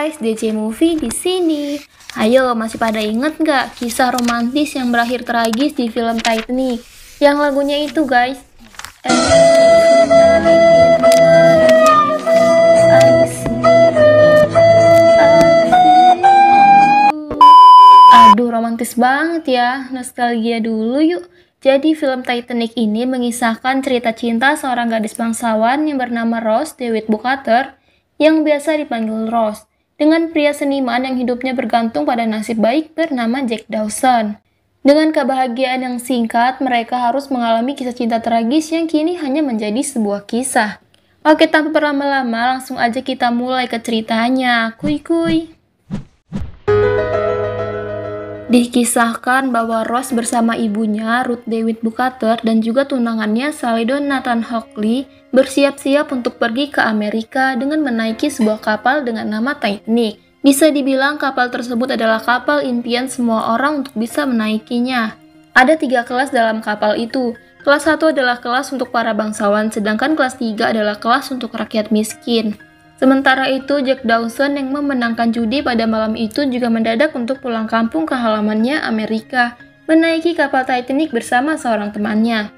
guys, DC Movie di sini. Ayo, masih pada inget nggak kisah romantis yang berakhir tragis di film Titanic? Yang lagunya itu guys. Aduh, romantis banget ya. Nostalgia dulu yuk. Jadi film Titanic ini mengisahkan cerita cinta seorang gadis bangsawan yang bernama Rose DeWitt Bukater yang biasa dipanggil Rose, dengan pria seniman yang hidupnya bergantung pada nasib baik bernama Jack Dawson. Dengan kebahagiaan yang singkat, mereka harus mengalami kisah cinta tragis yang kini hanya menjadi sebuah kisah. Oke, tanpa berlama-lama, langsung aja kita mulai ke ceritanya. Kuy. Dikisahkan bahwa Rose bersama ibunya, Ruth DeWitt Bukater, dan juga tunangannya, Salidon Nathan Hockley, bersiap-siap untuk pergi ke Amerika dengan menaiki sebuah kapal dengan nama Titanic. Bisa dibilang kapal tersebut adalah kapal impian semua orang untuk bisa menaikinya. Ada 3 kelas dalam kapal itu. Kelas 1 adalah kelas untuk para bangsawan, sedangkan kelas 3 adalah kelas untuk rakyat miskin. Sementara itu, Jack Dawson yang memenangkan judi pada malam itu juga mendadak untuk pulang kampung ke halamannya Amerika, menaiki kapal Titanic bersama seorang temannya.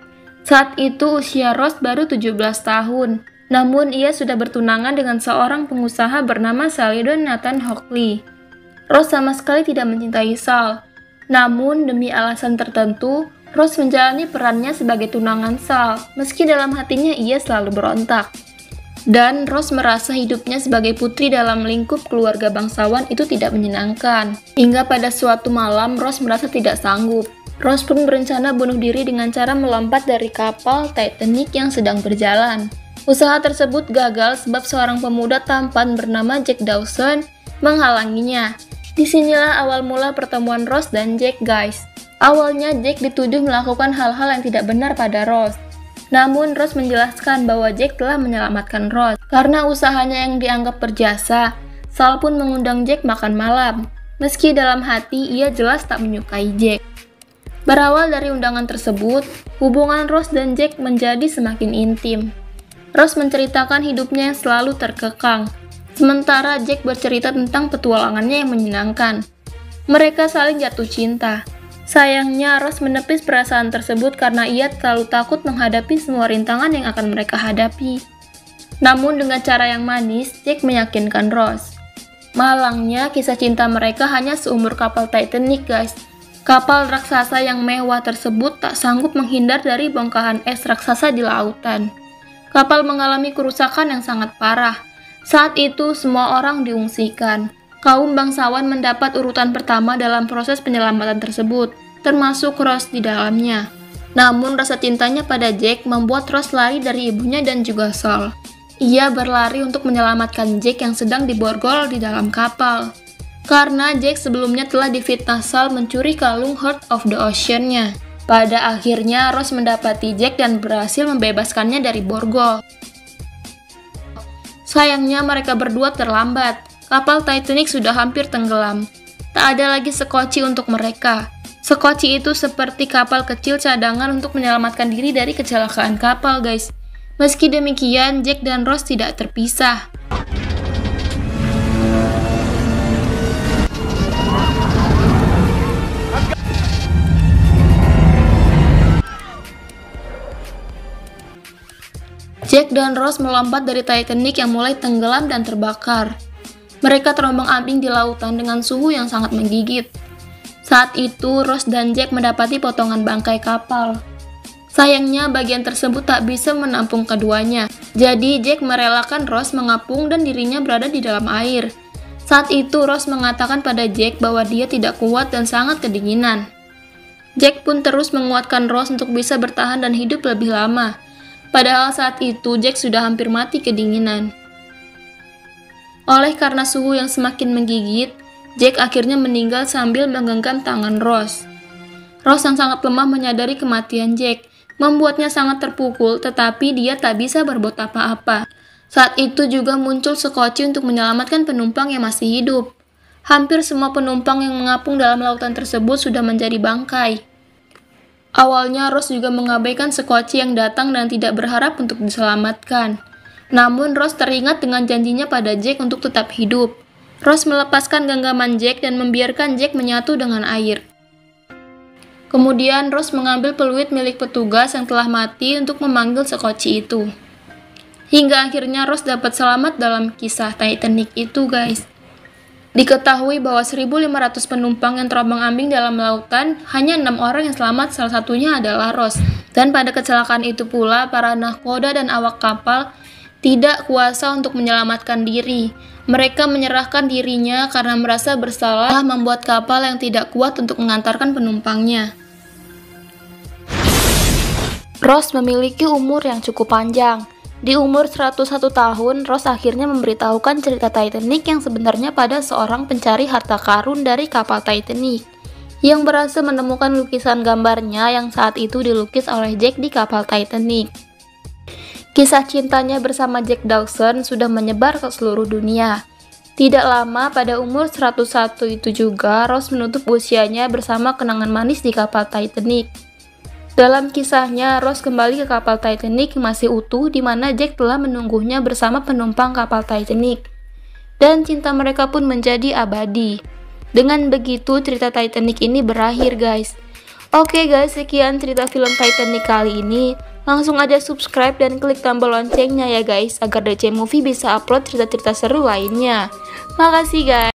Saat itu usia Rose baru 17 tahun, namun ia sudah bertunangan dengan seorang pengusaha bernama Salidon Nathan Hockley. Rose sama sekali tidak mencintai Sal, namun demi alasan tertentu, Rose menjalani perannya sebagai tunangan Sal, meski dalam hatinya ia selalu berontak. Dan Rose merasa hidupnya sebagai putri dalam lingkup keluarga bangsawan itu tidak menyenangkan. Hingga pada suatu malam, Rose merasa tidak sanggup. Rose pun berencana bunuh diri dengan cara melompat dari kapal Titanic yang sedang berjalan. Usaha tersebut gagal sebab seorang pemuda tampan bernama Jack Dawson menghalanginya. Disinilah awal mula pertemuan Rose dan Jack, guys. Awalnya Jack dituduh melakukan hal-hal yang tidak benar pada Rose. Namun Rose menjelaskan bahwa Jack telah menyelamatkan Rose. Karena usahanya yang dianggap berjasa, Sal pun mengundang Jack makan malam. Meski dalam hati ia jelas tak menyukai Jack. Berawal dari undangan tersebut, hubungan Rose dan Jack menjadi semakin intim. Rose menceritakan hidupnya yang selalu terkekang, sementara Jack bercerita tentang petualangannya yang menyenangkan. Mereka saling jatuh cinta. Sayangnya, Rose menepis perasaan tersebut karena ia terlalu takut menghadapi semua rintangan yang akan mereka hadapi. Namun dengan cara yang manis, Jack meyakinkan Rose. Malangnya, kisah cinta mereka hanya seumur kapal Titanic, guys. Kapal raksasa yang mewah tersebut tak sanggup menghindar dari bongkahan es raksasa di lautan. Kapal mengalami kerusakan yang sangat parah. Saat itu, semua orang diungsikan. Kaum bangsawan mendapat urutan pertama dalam proses penyelamatan tersebut, termasuk Rose di dalamnya. Namun rasa cintanya pada Jack membuat Rose lari dari ibunya dan juga Sal. Ia berlari untuk menyelamatkan Jack yang sedang diborgol di dalam kapal. Karena Jack sebelumnya telah difitnah Sal mencuri kalung Heart of the Ocean-nya. Pada akhirnya Rose mendapati Jack dan berhasil membebaskannya dari borgol. Sayangnya mereka berdua terlambat. Kapal Titanic sudah hampir tenggelam. Tak ada lagi sekoci untuk mereka. Sekoci itu seperti kapal kecil cadangan untuk menyelamatkan diri dari kecelakaan kapal, guys. Meski demikian, Jack dan Rose tidak terpisah. Jack dan Rose melompat dari Titanic yang mulai tenggelam dan terbakar. Mereka terombang-ambing di lautan dengan suhu yang sangat menggigit. Saat itu, Rose dan Jack mendapati potongan bangkai kapal. Sayangnya, bagian tersebut tak bisa menampung keduanya. Jadi, Jack merelakan Rose mengapung dan dirinya berada di dalam air. Saat itu, Rose mengatakan pada Jack bahwa dia tidak kuat dan sangat kedinginan. Jack pun terus menguatkan Rose untuk bisa bertahan dan hidup lebih lama. Padahal saat itu, Jack sudah hampir mati kedinginan. Oleh karena suhu yang semakin menggigit, Jack akhirnya meninggal sambil menggenggam tangan Rose. Rose yang sangat lemah menyadari kematian Jack, membuatnya sangat terpukul, tetapi dia tak bisa berbuat apa-apa. Saat itu juga muncul sekoci untuk menyelamatkan penumpang yang masih hidup. Hampir semua penumpang yang mengapung dalam lautan tersebut sudah menjadi bangkai. Awalnya Rose juga mengabaikan sekoci yang datang dan tidak berharap untuk diselamatkan. Namun Rose teringat dengan janjinya pada Jack untuk tetap hidup. Rose melepaskan genggaman Jack dan membiarkan Jack menyatu dengan air. Kemudian Rose mengambil peluit milik petugas yang telah mati untuk memanggil sekoci itu. Hingga akhirnya Rose dapat selamat dalam kisah Titanic itu, guys. Diketahui bahwa 1.500 penumpang yang terombang-ambing dalam lautan, hanya 6 orang yang selamat, salah satunya adalah Rose. Dan pada kecelakaan itu pula, para nahkoda dan awak kapal tidak kuasa untuk menyelamatkan diri. Mereka menyerahkan dirinya karena merasa bersalah membuat kapal yang tidak kuat untuk mengantarkan penumpangnya. Rose memiliki umur yang cukup panjang. Di umur 101 tahun, Rose akhirnya memberitahukan cerita Titanic yang sebenarnya pada seorang pencari harta karun dari kapal Titanic, yang berhasil menemukan lukisan gambarnya yang saat itu dilukis oleh Jack di kapal Titanic. Kisah cintanya bersama Jack Dawson sudah menyebar ke seluruh dunia. Tidak lama, pada umur 101 itu juga, Rose menutup usianya bersama kenangan manis di kapal Titanic. Dalam kisahnya, Rose kembali ke kapal Titanic masih utuh di mana Jack telah menunggunya bersama penumpang kapal Titanic. Dan cinta mereka pun menjadi abadi. Dengan begitu, cerita Titanic ini berakhir, guys. Oke guys, sekian cerita film Titanic kali ini. Langsung aja subscribe dan klik tombol loncengnya ya guys, agar DC Movie bisa upload cerita-cerita seru lainnya. Makasih guys.